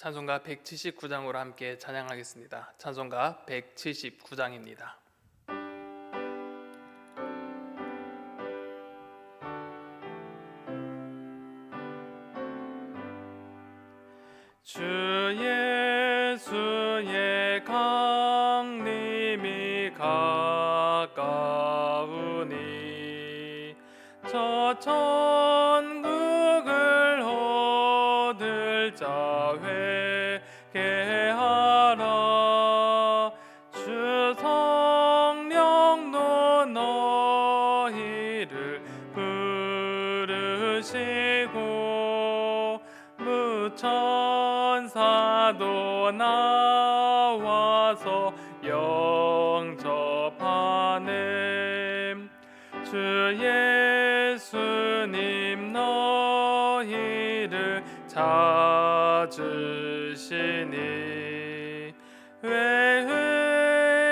찬송가 179장으로 함께 찬양하겠습니다. 찬송가 179장입니다. 주 예수의 강림이 가까우니 저 천국을 얻을 자 회개하라. 주 성령도 너희를 부르시고 무천사도 나와서 영접하네. 주 예수님 너희를 찾으시니 왜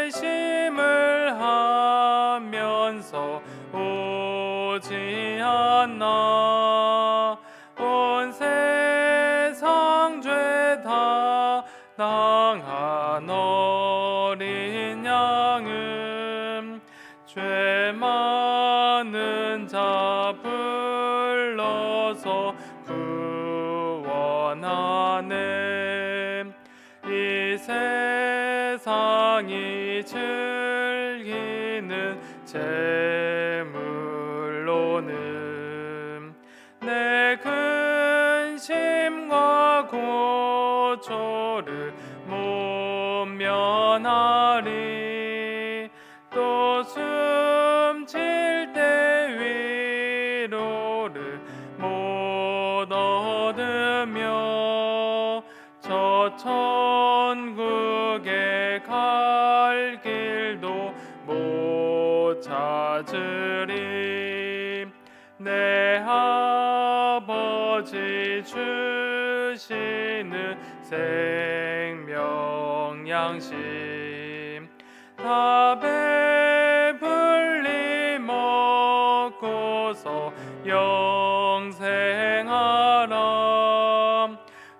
의심을 하면서 오지 않나. 온 세상 죄 다 당한 어린 양은 죄 많은 자 불러서 구원하네. 이 세상이 즐기는 재물로는 내 근심과 고초를 못 면하리. 또 숨쉴 때 위로를 못 얻으며 저 천국에 갈 길도 못 찾으리. 내 아버지 주시는 생명 양식 다 배불리 먹고서 영생하라.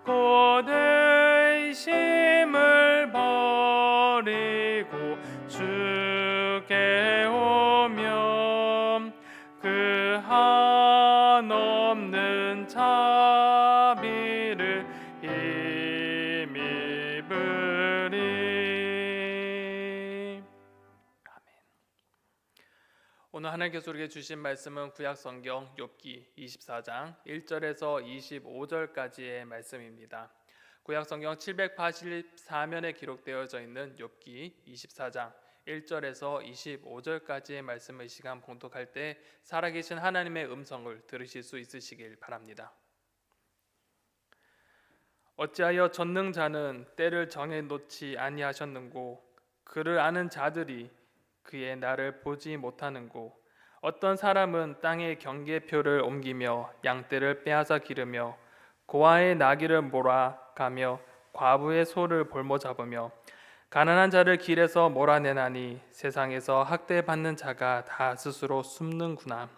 곧 의심을 버리고 주께 오면 그 한없는 자비를 힘입으리. 아멘. 오늘 하나님께서 우리에게 주신 말씀은 구약성경 욥기 24장 1절에서 25절까지의 말씀입니다. 구약성경 784면에 기록되어져 있는 욥기 24장 1절에서 25절까지의 말씀을 이 시간 봉독할 때 살아계신 하나님의 음성을 들으실 수 있으시길 바랍니다. 어찌하여 전능자는 때를 정해놓지 아니하셨는고 그를 아는 자들이 그의 날을 보지 못하는고 어떤 사람은 땅의 경계표를 옮기며 양떼를 빼앗아 기르며 고아의 나귀를 몰아가며 과부의 소를 볼모 잡으며 가난한 자를 길에서 몰아내나니 세상에서 학대받는 자가 다 스스로 숨는구나.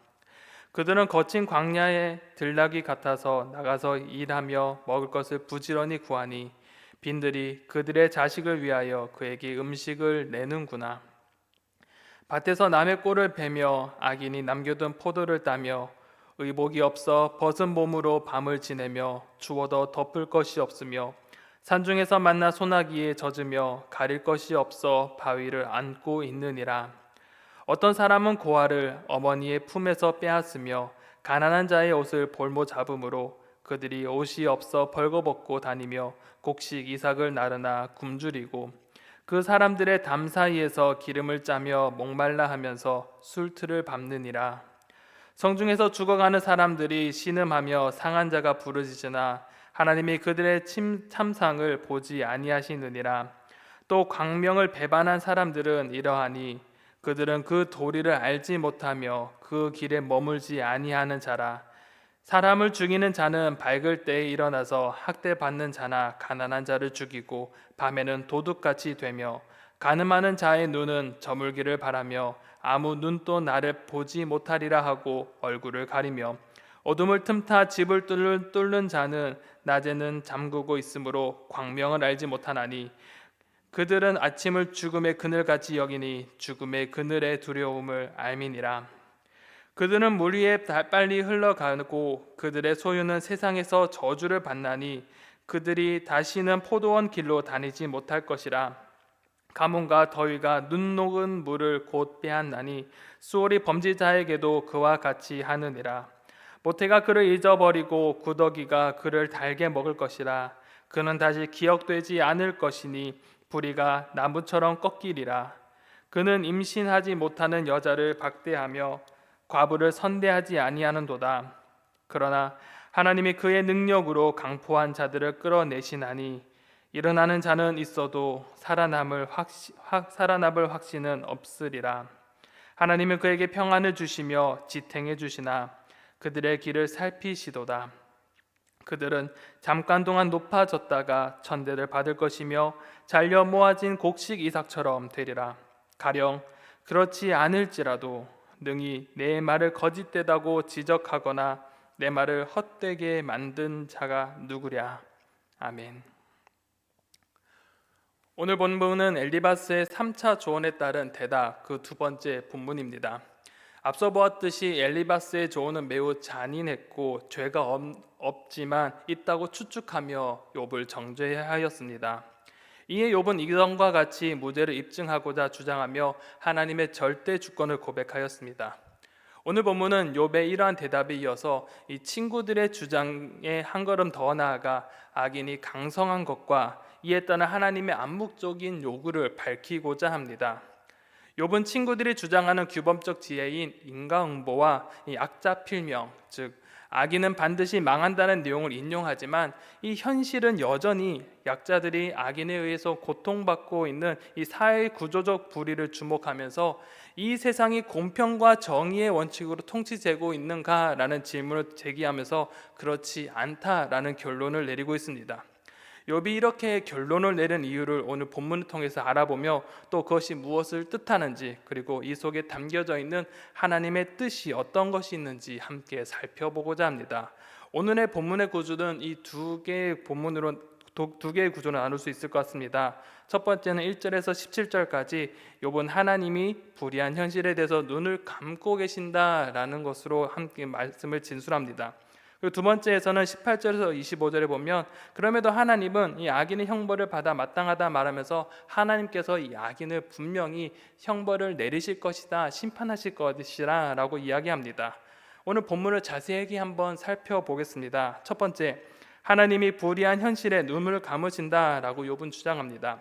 그들은 거친 광야의 들나귀 같아서 나가서 일하며 먹을 것을 부지런히 구하니 빈들이 그들의 자식을 위하여 그에게 음식을 내는구나. 밭에서 남의 꼴을 베며 악인이 남겨둔 포도를 따며 의복이 없어 벗은 몸으로 밤을 지내며 추워도 덮을 것이 없으며 산중에서 만나 소나기에 젖으며 가릴 것이 없어 바위를 안고 있느니라. 어떤 사람은 고아를 어머니의 품에서 빼앗으며 가난한 자의 옷을 볼모 잡음으로 그들이 옷이 없어 벌거벗고 다니며 곡식 이삭을 나르나 굶주리고 그 사람들의 담 사이에서 기름을 짜며 목말라 하면서 술틀을 밟느니라. 성중에서 죽어가는 사람들이 신음하며 상한 자가 부르짖으나 하나님이 그들의 참상을 보지 아니하시느니라. 또 광명을 배반한 사람들은 이러하니 그들은 그 도리를 알지 못하며 그 길에 머물지 아니하는 자라. 사람을 죽이는 자는 밝을 때에 일어나서 학대받는 자나 가난한 자를 죽이고 밤에는 도둑같이 되며 간음하는 자의 눈은 저물기를 바라며 아무 눈도 나를 보지 못하리라 하고 얼굴을 가리며 어둠을 틈타 집을 뚫는 자는 낮에는 잠그고 있으므로 광명을 알지 못하나니 그들은 아침을 죽음의 그늘같이 여기니 죽음의 그늘의 두려움을 알미니라. 그들은 물 위에 빨리 흘러가고 그들의 소유는 세상에서 저주를 받나니 그들이 다시는 포도원 길로 다니지 못할 것이라. 가뭄과 더위가 눈 녹은 물을 곧 빼앗나니 수월이 범죄자에게도 그와 같이 하느니라. 모태가 그를 잊어버리고 구더기가 그를 달게 먹을 것이라. 그는 다시 기억되지 않을 것이니 부리가 나무처럼 꺾이리라. 그는 임신하지 못하는 여자를 박대하며 과부를 선대하지 아니하는도다. 그러나 하나님이 그의 능력으로 강포한 자들을 끌어내시나니 일어나는 자는 있어도 살아남을 확신은 없으리라. 하나님은 그에게 평안을 주시며 지탱해 주시나 그들의 길을 살피시도다. 그들은 잠깐 동안 높아졌다가 천대를 받을 것이며 잘려 모아진 곡식 이삭처럼 되리라. 가령 그렇지 않을지라도 능히 내 말을 거짓되다고 지적하거나 내 말을 헛되게 만든 자가 누구랴. 아멘. 오늘 본문은 엘리바스의 3차 조언에 따른 대답, 그 두 번째 본문입니다. 앞서 보았듯이 엘리바스의 조언은 매우 잔인했고 죄가 없지만 있다고 추측하며 욥을 정죄하였습니다. 이에 욥은 이전과 같이 무죄를 입증하고자 주장하며 하나님의 절대 주권을 고백하였습니다. 오늘 본문은 욥의 이러한 대답에 이어서 이 친구들의 주장에 한 걸음 더 나아가 악인이 강성한 것과 이에 따른 하나님의 암묵적인 요구를 밝히고자 합니다. 욥은 친구들이 주장하는 규범적 지혜인 인과응보와 이 악자 필명, 즉 악인은 반드시 망한다는 내용을 인용하지만 이 현실은 여전히 약자들이 악인에 의해서 고통받고 있는 이 사회 구조적 불의를 주목하면서 이 세상이 공평과 정의의 원칙으로 통치되고 있는가라는 질문을 제기하면서 그렇지 않다라는 결론을 내리고 있습니다. 욥이 이렇게 결론을 내린 이유를 오늘 본문을 통해서 알아보며 또 그것이 무엇을 뜻하는지 그리고 이 속에 담겨져 있는 하나님의 뜻이 어떤 것이 있는지 함께 살펴보고자 합니다. 오늘의 본문의 구조는 이 두 개의 구조를 나눌 수 있을 것 같습니다. 첫 번째는 1절에서 17절까지 욥은 하나님이 불의한 현실에 대해서 눈을 감고 계신다라는 것으로 함께 말씀을 진술합니다. 그리고 두 번째에서는 18절에서 25절에 보면 그럼에도 하나님은 이 악인의 형벌을 받아 마땅하다 말하면서 하나님께서 이 악인을 분명히 형벌을 내리실 것이다, 심판하실 것이라 라고 이야기합니다. 오늘 본문을 자세히 한번 살펴보겠습니다. 첫 번째, 하나님이 불의한 현실에 눈을 감으신다 라고 욥은 주장합니다.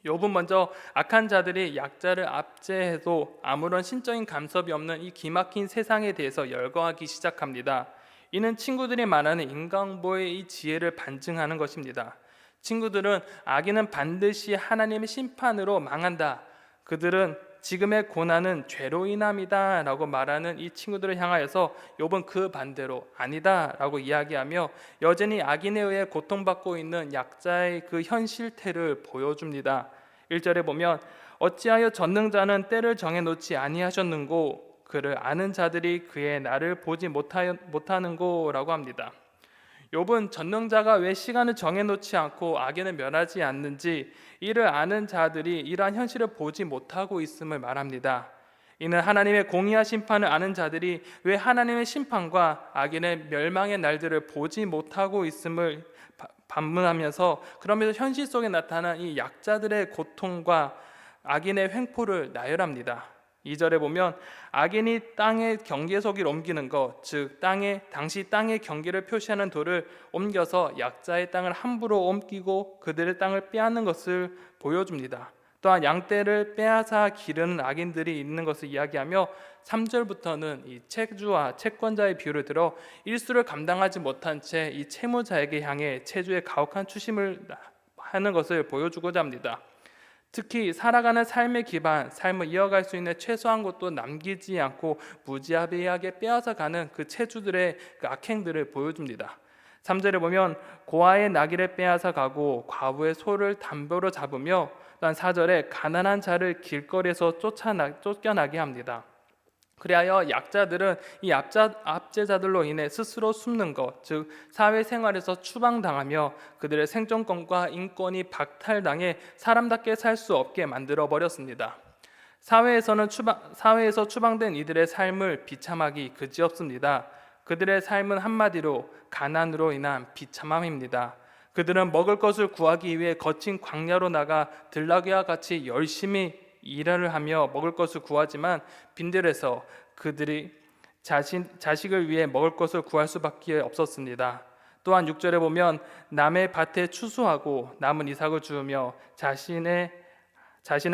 욥은 먼저 악한 자들이 약자를 압제해도 아무런 신적인 간섭이 없는 이 기막힌 세상에 대해서 열거하기 시작합니다. 이는 친구들이 말하는 인과응보의 이 지혜를 반증하는 것입니다. 친구들은 악인은 반드시 하나님의 심판으로 망한다. 그들은 지금의 고난은 죄로 인함이다 라고 말하는 이 친구들을 향하여서 욥은 그 반대로 아니다 라고 이야기하며 여전히 악인에 의해 고통받고 있는 약자의 그 현실태를 보여줍니다. 1절에 보면 어찌하여 전능자는 때를 정해놓지 아니하셨는고 그를 아는 자들이 그의 날을 보지 못하는고라고 합니다. 욥은 전능자가 왜 시간을 정해놓지 않고 악인을 멸하지 않는지 이를 아는 자들이 이러한 현실을 보지 못하고 있음을 말합니다. 이는 하나님의 공의와 심판을 아는 자들이 왜 하나님의 심판과 악인의 멸망의 날들을 보지 못하고 있음을 반문하면서 그러면서 현실 속에 나타난 이 약자들의 고통과 악인의 횡포를 나열합니다. 2절에 보면 악인이 땅의 경계서기를 옮기는 것, 즉 당시 땅의 경계를 표시하는 돌을 옮겨서 약자의 땅을 함부로 옮기고 그들의 땅을 빼앗는 것을 보여줍니다. 또한 양떼를 빼앗아 기르는 악인들이 있는 것을 이야기하며 3절부터는 이 채주와 채권자의 비유를 들어 일수를 감당하지 못한 채 이 채무자에게 향해 채주의 가혹한 추심을 하는 것을 보여주고자 합니다. 특히 살아가는 삶의 기반, 삶을 이어갈 수 있는 최소한 것도 남기지 않고 무지하게 빼앗아가는 그 채주들의 그 악행들을 보여줍니다. 3절에 보면 고아의 나귀를 빼앗아 가고 과부의 소를 담보로 잡으며 또한 4절에 가난한 자를 길거리에서 쫓겨나게 합니다. 그리하여 약자들은 이 압제자들로 인해 스스로 숨는 것, 즉 사회생활에서 추방당하며 그들의 생존권과 인권이 박탈당해 사람답게 살 수 없게 만들어 버렸습니다. 사회에서 추방된 이들의 삶을 비참하기 그지없습니다. 그들의 삶은 한마디로 가난으로 인한 비참함입니다. 그들은 먹을 것을 구하기 위해 거친 광야로 나가 들나귀와 같이 열심히 일을 하며 먹을 것을 구하지만 빈들에서 그들이 자식을 위해 먹을 것을 구할 수밖에 없었습니다. 또한 6절에 보면 남의 밭에 추수하고 남은 이삭을 주우며 자신의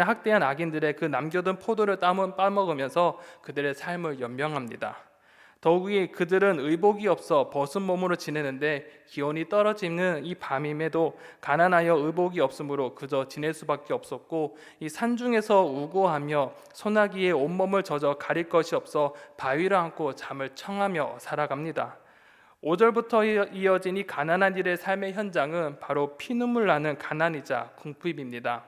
학대한 악인들의 그 남겨둔 포도를 따먹으면서 그들의 삶을 연명합니다. 더욱이 그들은 의복이 없어 벗은 몸으로 지내는데 기온이 떨어지는 이 밤임에도 가난하여 의복이 없으므로 그저 지낼 수밖에 없었고, 이 산중에서 우고하며 소나기에 온몸을 젖어 가릴 것이 없어 바위를 안고 잠을 청하며 살아갑니다. 5절부터 이어진 이 가난한 이들의 삶의 현장은 바로 피눈물 나는 가난이자 궁핍입니다.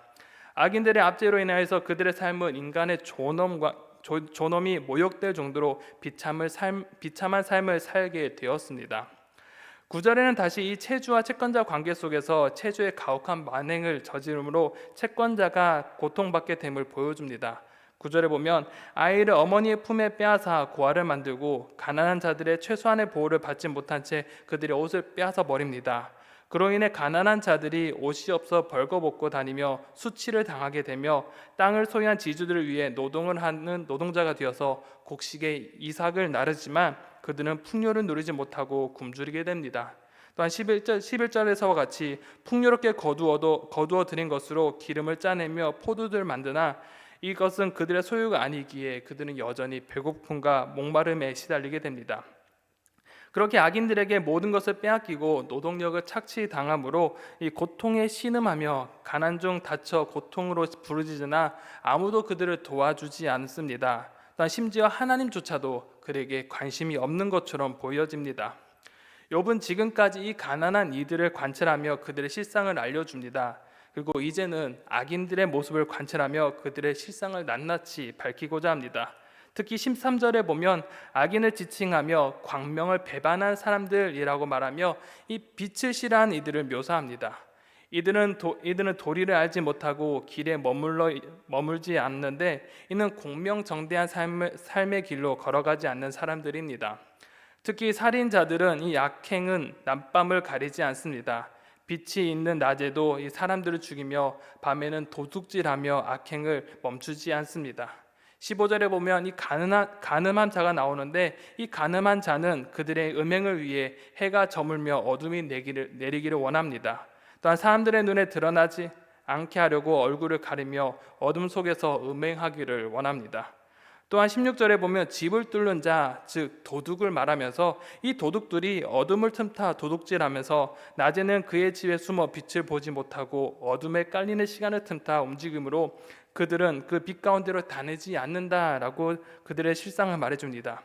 악인들의 압제로 인하여서 그들의 삶은 인간의 존엄이 모욕될 정도로 비참한 삶을 살게 되었습니다. 9절에는 다시 이 채주와 채권자 관계 속에서 채주의 가혹한 만행을 저지름으로 채권자가 고통받게 됨을 보여줍니다. 9절에 보면 아이를 어머니의 품에 빼앗아 고아를 만들고 가난한 자들의 최소한의 보호를 받지 못한 채 그들의 옷을 빼앗아 버립니다. 그로 인해 가난한 자들이 옷이 없어 벌거벗고 다니며 수치를 당하게 되며 땅을 소유한 지주들을 위해 노동을 하는 노동자가 되어서 곡식의 이삭을 나르지만 그들은 풍요를 누리지 못하고 굶주리게 됩니다. 또한 11절에서와 같이 풍요롭게 거두어 들인 것으로 기름을 짜내며 포도를 만드나 이것은 그들의 소유가 아니기에 그들은 여전히 배고픔과 목마름에 시달리게 됩니다. 그렇게 악인들에게 모든 것을 빼앗기고 노동력을 착취당함으로 이 고통에 신음하며 가난 중 다쳐 고통으로 부르짖으나 아무도 그들을 도와주지 않습니다. 또한 심지어 하나님조차도 그들에게 관심이 없는 것처럼 보여집니다. 욥은 지금까지 이 가난한 이들을 관찰하며 그들의 실상을 알려줍니다. 그리고 이제는 악인들의 모습을 관찰하며 그들의 실상을 낱낱이 밝히고자 합니다. 특히 13절에 보면 악인을 지칭하며 광명을 배반한 사람들이라고 말하며 이 빛을 싫어하는 이들을 묘사합니다. 이들은 도리를 알지 못하고 길에 머물지 않는데 이는 공명정대한 삶의 길로 걸어가지 않는 사람들입니다. 특히 살인자들은 이 악행은 낮밤을 가리지 않습니다. 빛이 있는 낮에도 이 사람들을 죽이며 밤에는 도둑질하며 악행을 멈추지 않습니다. 15절에 보면 이 가늠한 자가 나오는데 이 가늠한 자는 그들의 음행을 위해 해가 저물며 어둠이 내리기를 원합니다. 또한 사람들의 눈에 드러나지 않게 하려고 얼굴을 가리며 어둠 속에서 음행하기를 원합니다. 또한 16절에 보면 집을 뚫는 자, 즉 도둑을 말하면서 이 도둑들이 어둠을 틈타 도둑질하면서 낮에는 그의 집에 숨어 빛을 보지 못하고 어둠에 깔리는 시간을 틈타 움직임으로 그들은 그 빛 가운데로 다니지 않는다라고 그들의 실상을 말해줍니다.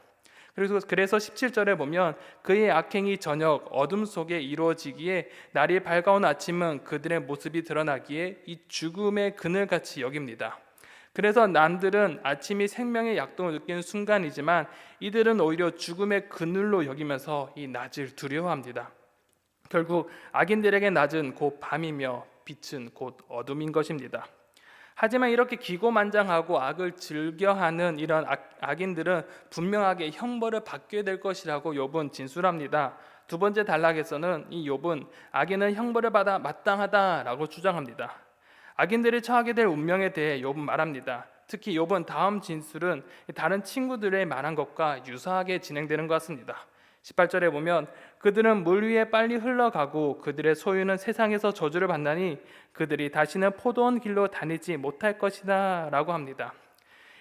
그래서 17절에 보면 그의 악행이 저녁 어둠 속에 이루어지기에 날이 밝아온 아침은 그들의 모습이 드러나기에 이 죽음의 그늘같이 여깁니다. 그래서 남들은 아침이 생명의 약동을 느끼는 순간이지만 이들은 오히려 죽음의 그늘로 여기면서 이 낮을 두려워합니다. 결국 악인들에게 낮은 곧 밤이며 빛은 곧 어둠인 것입니다. 하지만 이렇게 기고만장하고 악을 즐겨하는 이런 악인들은 분명하게 형벌을 받게 될 것이라고 욥은 진술합니다. 두 번째 단락에서는 이 욥은 악인은 형벌을 받아 마땅하다라고 주장합니다. 악인들이 처하게 될 운명에 대해 욥은 말합니다. 특히 욥은 다음 진술은 다른 친구들의 말한 것과 유사하게 진행되는 것 같습니다. 18절에 보면 그들은 물 위에 빨리 흘러가고 그들의 소유는 세상에서 저주를 받나니 그들이 다시는 포도원 길로 다니지 못할 것이다 라고 합니다.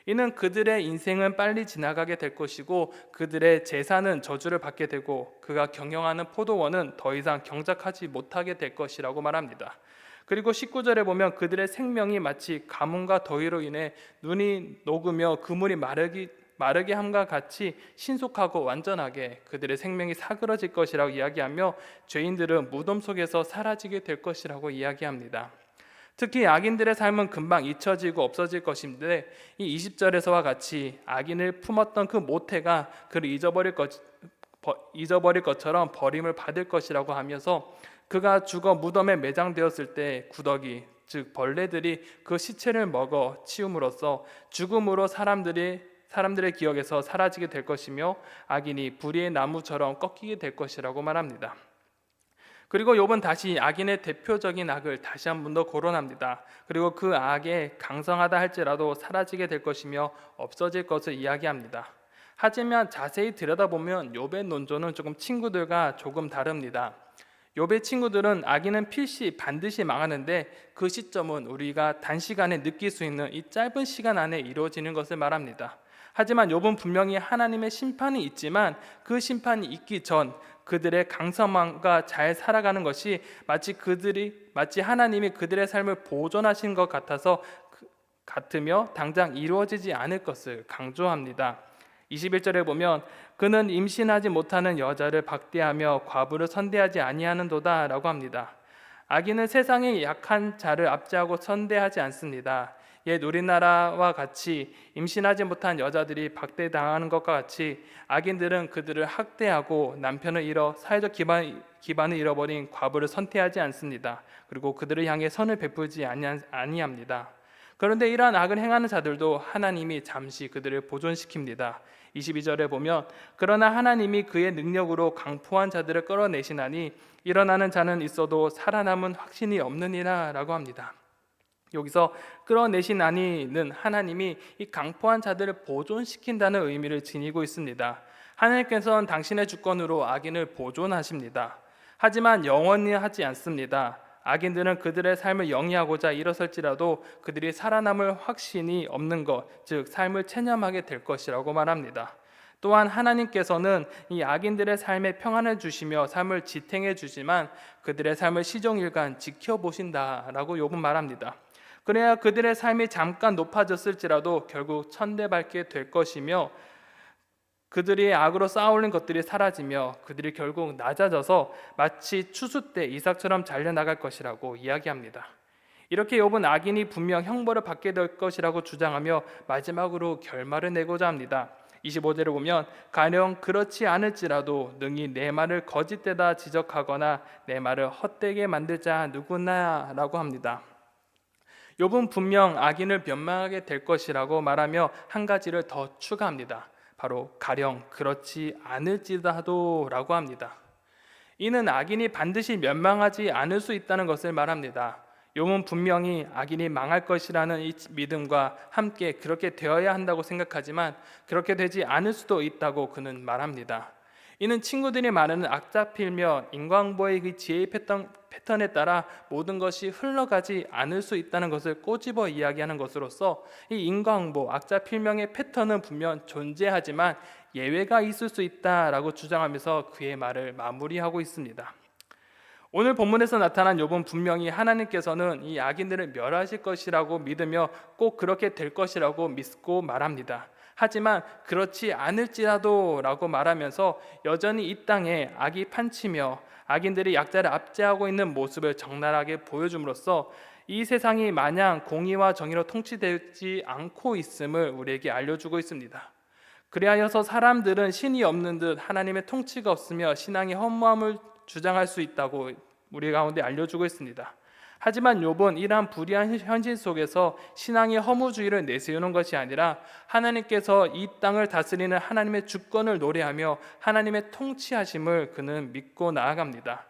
이는 그들의 인생은 빨리 지나가게 될 것이고 그들의 재산은 저주를 받게 되고 그가 경영하는 포도원은 더 이상 경작하지 못하게 될 것이라고 말합니다. 그리고 19절에 보면 그들의 생명이 마치 가뭄과 더위로 인해 눈이 녹으며 그물이 마르게 함과 같이 신속하고 완전하게 그들의 생명이 사그러질 것이라고 이야기하며 죄인들은 무덤 속에서 사라지게 될 것이라고 이야기합니다. 특히 악인들의 삶은 금방 잊혀지고 없어질 것인데 이 20절에서와 같이 악인을 품었던 그 모태가 그를 잊어버릴 것처럼 버림을 받을 것이라고 하면서 그가 죽어 무덤에 매장되었을 때 구더기 즉 벌레들이 그 시체를 먹어 치움으로써 죽음으로 사람들의 기억에서 사라지게 될 것이며 악인이 불의의 나무처럼 꺾이게 될 것이라고 말합니다. 그리고 욥은 다시 악인의 대표적인 악을 다시 한 번 더 거론합니다. 그리고 그 악에 강성하다 할지라도 사라지게 될 것이며 없어질 것을 이야기합니다. 하지만 자세히 들여다보면 욥의 논조는 조금 친구들과 조금 다릅니다. 욥의 친구들은 악인은 필시 반드시 망하는데 그 시점은 우리가 단시간에 느낄 수 있는 이 짧은 시간 안에 이루어지는 것을 말합니다. 하지만 욥은 분명히 하나님의 심판이 있지만 그 심판이 있기 전 그들의 강성함과 잘 살아가는 것이 마치 하나님이 그들의 삶을 보존하신 것 같으며 당장 이루어지지 않을 것을 강조합니다. 21절에 보면 그는 임신하지 못하는 여자를 박대하며 과부를 선대하지 아니하는도다 라고 합니다. 악인은 세상의 약한 자를 압제하고 선대하지 않습니다. 옛 우리나라와 같이 임신하지 못한 여자들이 박대당하는 것과 같이 악인들은 그들을 학대하고 남편을 잃어 사회적 기반을 잃어버린 과부를 선택하지 않습니다. 그리고 그들을 향해 선을 베풀지 아니합니다. 그런데 이러한 악을 행하는 자들도 하나님이 잠시 그들을 보존시킵니다. 22절에 보면 그러나 하나님이 그의 능력으로 강포한 자들을 끌어내시나니 일어나는 자는 있어도 살아남은 확신이 없느니라 라고 합니다. 여기서 끌어내시나니는 하나님이 이 강포한 자들을 보존시킨다는 의미를 지니고 있습니다. 하나님께서는 당신의 주권으로 악인을 보존하십니다. 하지만 영원히 하지 않습니다. 악인들은 그들의 삶을 영위하고자 일어설지라도 그들이 살아남을 확신이 없는 것, 즉 삶을 체념하게 될 것이라고 말합니다. 또한 하나님께서는 이 악인들의 삶에 평안을 주시며 삶을 지탱해 주지만 그들의 삶을 시종일관 지켜보신다라고 욥은 말합니다. 그래야 그들의 삶이 잠깐 높아졌을지라도 결국 천대받게 될 것이며 그들이 악으로 쌓아올린 것들이 사라지며 그들이 결국 낮아져서 마치 추수 때 이삭처럼 잘려나갈 것이라고 이야기합니다. 이렇게 욥은 악인이 분명 형벌을 받게 될 것이라고 주장하며 마지막으로 결말을 내고자 합니다. 25절을 보면 가령 그렇지 않을지라도 능히 내 말을 거짓되다 지적하거나 내 말을 헛되게 만들 자 누구나 라고 합니다. 욥은 분명 악인을 멸망하게 될 것이라고 말하며 한 가지를 더 추가합니다. 바로 가령 그렇지 않을지라도 라고 합니다. 이는 악인이 반드시 멸망하지 않을 수 있다는 것을 말합니다. 욥은 분명히 악인이 망할 것이라는 이 믿음과 함께 그렇게 되어야 한다고 생각하지만 그렇게 되지 않을 수도 있다고 그는 말합니다. 이는 친구들이 말하는 악잡필며 인과응보의 그 지혜의 패턴에 따라 모든 것이 흘러가지 않을 수 있다는 것을 꼬집어 이야기하는 것으로서 이 인과응보, 악잡필명의 패턴은 분명 존재하지만 예외가 있을 수 있다라고 주장하면서 그의 말을 마무리하고 있습니다. 오늘 본문에서 나타난 욥은 분명히 하나님께서는 이 악인들을 멸하실 것이라고 믿으며 꼭 그렇게 될 것이라고 믿고 말합니다. 하지만 그렇지 않을지라도 라고 말하면서 여전히 이 땅에 악이 판치며 악인들이 약자를 압제하고 있는 모습을 적나라하게 보여줌으로써 이 세상이 마냥 공의와 정의로 통치되지 않고 있음을 우리에게 알려주고 있습니다. 그리하여서 사람들은 신이 없는 듯 하나님의 통치가 없으며 신앙의 허무함을 주장할 수 있다고 우리 가운데 알려주고 있습니다. 하지만 욥은 이러한 불의한 현실 속에서 신앙의 허무주의를 내세우는 것이 아니라 하나님께서 이 땅을 다스리는 하나님의 주권을 노래하며 하나님의 통치하심을 그는 믿고 나아갑니다.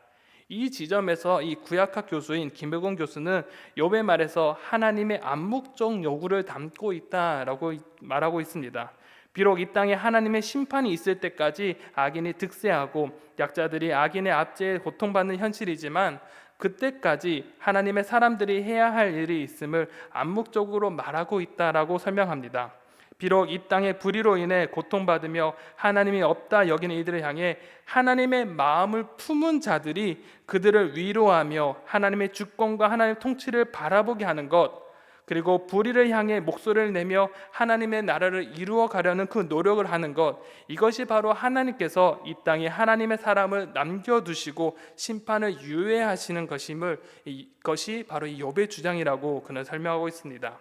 이 지점에서 이 구약학 교수인 김백운 교수는 욥의 말에서 하나님의 암묵적 요구를 담고 있다라고 말하고 있습니다. 비록 이 땅에 하나님의 심판이 있을 때까지 악인이 득세하고 약자들이 악인의 압제에 고통받는 현실이지만 그때까지 하나님의 사람들이 해야 할 일이 있음을 암묵적으로 말하고 있다라고 설명합니다. 비록 이 땅의 불의로 인해 고통받으며 하나님이 없다 여기는 이들을 향해 하나님의 마음을 품은 자들이 그들을 위로하며 하나님의 주권과 하나님의 통치를 바라보게 하는 것, 그리고 불의를 향해 목소리를 내며 하나님의 나라를 이루어 가려는 그 노력을 하는 것, 이것이 바로 하나님께서 이 땅에 하나님의 사람을 남겨두시고 심판을 유예하시는 것임을, 이것이 바로 이 욥의 주장이라고 그는 설명하고 있습니다.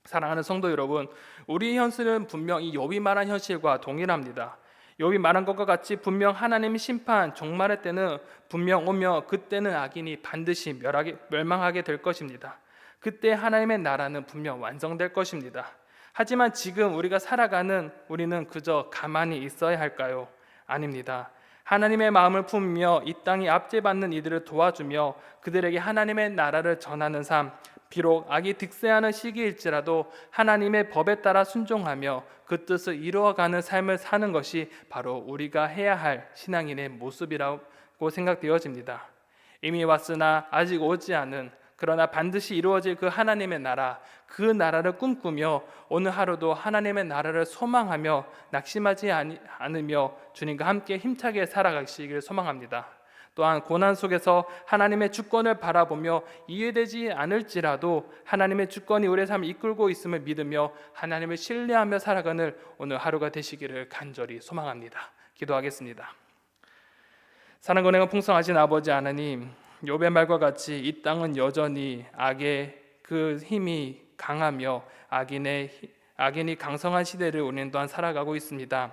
사랑하는 성도 여러분, 우리 현실은 분명 이 욥이 말한 현실과 동일합니다. 욥이 말한 것과 같이 분명 하나님의 심판 종말의 때는 분명 오며 그때는 악인이 반드시 멸망하게 될 것입니다. 그때 하나님의 나라는 분명 완성될 것입니다. 하지만 지금 우리가 살아가는 우리는 그저 가만히 있어야 할까요? 아닙니다. 하나님의 마음을 품으며 이 땅에 압제받는 이들을 도와주며 그들에게 하나님의 나라를 전하는 삶, 비록 악이 득세하는 시기일지라도 하나님의 법에 따라 순종하며 그 뜻을 이루어가는 삶을 사는 것이 바로 우리가 해야 할 신앙인의 모습이라고 생각되어집니다. 이미 왔으나 아직 오지 않은, 그러나 반드시 이루어질 그 하나님의 나라, 그 나라를 꿈꾸며 오늘 하루도 하나님의 나라를 소망하며 낙심하지 않으며 주님과 함께 힘차게 살아가시기를 소망합니다. 또한 고난 속에서 하나님의 주권을 바라보며 이해되지 않을지라도 하나님의 주권이 우리의 삶을 이끌고 있음을 믿으며 하나님을 신뢰하며 살아가는 오늘 하루가 되시기를 간절히 소망합니다. 기도하겠습니다. 사랑과 은혜가 풍성하신 아버지 하나님, 욥의 말과 같이 이 땅은 여전히 악의 그 힘이 강하며 악인이 강성한 시대를 우리는 또한 살아가고 있습니다.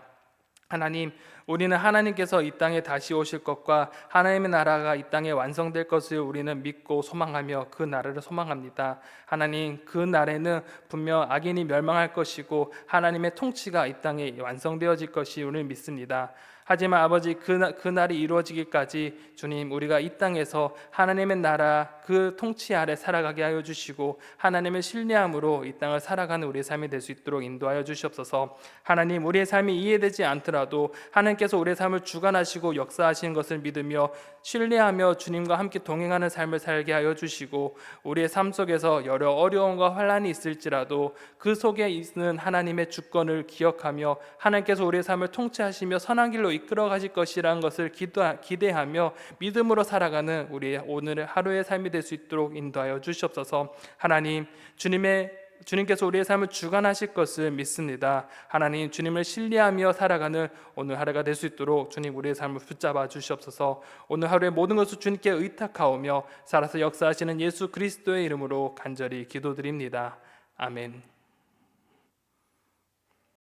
하나님, 우리는 하나님께서 이 땅에 다시 오실 것과 하나님의 나라가 이 땅에 완성될 것을 우리는 믿고 소망하며 그 나라를 소망합니다. 하나님, 그 날에는 분명 악인이 멸망할 것이고 하나님의 통치가 이 땅에 완성되어질 것이 우리는 믿습니다. 하지만 아버지, 그 날이 이루어지기까지 주님, 우리가 이 땅에서 하나님의 나라 그 통치 아래 살아가게 하여 주시고 하나님의 신뢰함으로 이 땅을 살아가는 우리의 삶이 될 수 있도록 인도하여 주시옵소서. 하나님, 우리의 삶이 이해되지 않더라도 하나님께서 우리의 삶을 주관하시고 역사하시는 것을 믿으며 신뢰하며 주님과 함께 동행하는 삶을 살게 하여 주시고 우리의 삶 속에서 여러 어려움과 환난이 있을지라도 그 속에 있는 하나님의 주권을 기억하며 하나님께서 우리의 삶을 통치하시며 선한 길로 이끌어 가실 것이라는 것을 기대하며 믿음으로 살아가는 우리의 오늘의 하루의 삶이 될 수 있도록 인도하여 주시옵소서. 하나님, 주님께서 우리의 삶을 주관하실 것을 믿습니다. 하나님, 주님을 신뢰하며 살아가는 오늘 하루가 될 수 있도록 주님 우리의 삶을 붙잡아 주시옵소서. 오늘 하루의 모든 것을 주님께 의탁하오며 살아서 역사하시는 예수 그리스도의 이름으로 간절히 기도드립니다. 아멘.